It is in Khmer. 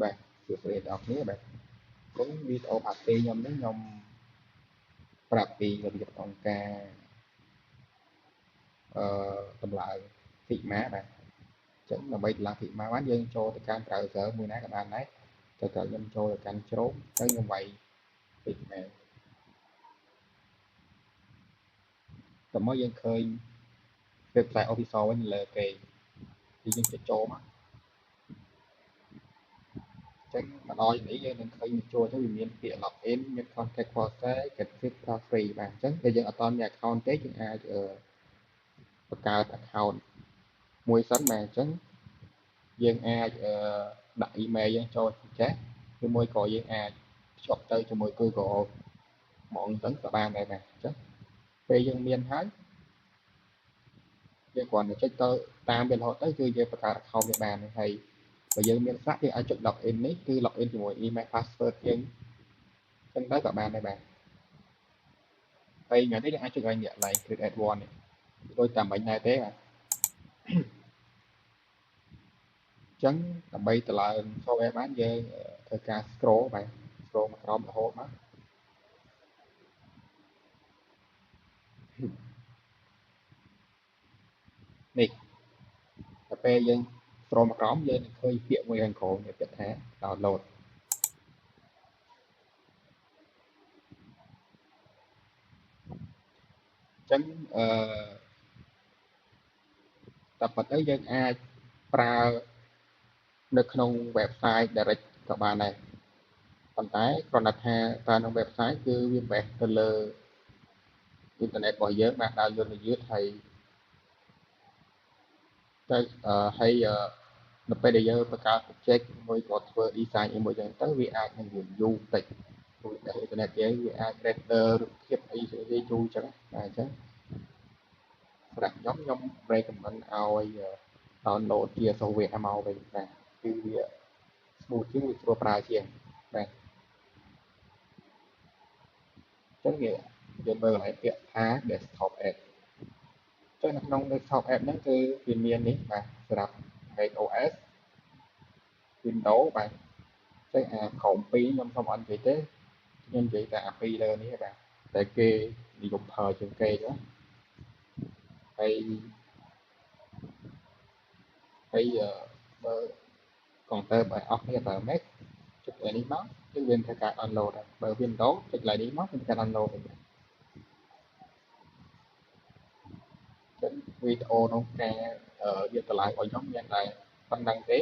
បាទសួស្តីដល់អ្នកគ្នាបាទគុំវីដេអូផាទីខ្ញុំនេះខ្ញុំប្រាប់ពីរបៀបក្នុងការតម្លើង Figma បាទអញ្ចឹងដើម្បីតម្លើង Figma បានយើងចូលទៅកាន់ browser មួយណាក៏បានដែរតែត្រូវខ្ញុំចូលទៅកាន់ Chrome ទៅខ្ញុំវាយ Figma តើមកយើងឃើញ website official វិញលើគេthìយើងចូលមកចឹងមកដល់នេះយើងនឹងឃើញចូលទៅវាមានពាក្យ login មាន contact process get fit for free បាទអញ្ចឹងតែយើងអត់ទាន់មាន account ទេយើងអាចបង្កើត account មួយសិនបាទអញ្ចឹងយើងអាចដាក់ email យើងចូលចេះឬមួយក៏យើងអាចភ្ជាប់ទៅជាមួយ Google ហ្មងអញ្ចឹងក៏បានដែរបាទអញ្ចឹងពេលយើងមានហើយយើងគ្រាន់តែចុចទៅតាមវារហូតទៅគឺយើងបង្កើត account នេះបានហើយបើយើងមានស្រាប់យើងអាចចុច login នេះគឺ login ជាមួយ email password យើងអញ្ចឹងទៅក៏បានដែរបាទហើយថ្ងៃនេះយើងអាចចុចឲ្យអ្នក like create add one នេះដូចតាមមិញដែរទេបាទអញ្ចឹងដើម្បីទៅឡើង software បានយើងធ្វើការ scroll បាទ scroll មកក្រោមរហូតមកនេះតែពេលយើង scroll មកក្រោមយើងនឹងឃើញពាក្យមួយខាងក្រោមគេថា download អញ្ចឹងតែប៉ុន្តែយើងអាចប្រើនៅក្នុង website direct ក៏បានដែរប៉ុន្តែគ្រាន់តែថាប្រើក្នុង website គឺវាបេះទៅលើអ៊ីនធឺណិតរបស់យើងបានដើរយឺតហើយទៅហើយនៅពេលដែលយើងបង្កើត project មួយក៏ធ្វើ design មួយចឹងទៅវាអាចនឹងវាយូរបន្តិចព្រោះតែអ៊ីនធឺណិតយើងវាអាច render រូបភាពអីស្អីយូរចឹងបាទអញ្ចឹងសម្រាប់ខ្ញុំ recommend ឲ្យ download ជា software មកវិញបាទគឺវា smooth ជាងវាស្រួលប្រើជាងបាទអញ្ចឹងយើងមើលកន្លែងពាក្យថា desktop app ចឹងនៅក្នុង desktop app ហ្នឹងគឺវាមាននេះបាទសម្រាប់ macOS Windows បាទចឹងអាក្រោម2ខ្ញុំសូមអត់និយាយទេខ្ញុំនិយាយតែអា2លើនេះបាទតែគេនិយមប្រើជាងគេណាហើយបើកុំព្យូទ័របើអស់គ្នាប្រើ Mac ចុចនេះមកគឺវាធ្វើការ download ហើយបើ Windows ចុចឡើយនេះមកគឺធ្វើការ download វិញចឹងវីដេអូក្នុងការយកតម្លៃរបស់ខ្ញុំមានតែប៉ុណ្្នឹងទេ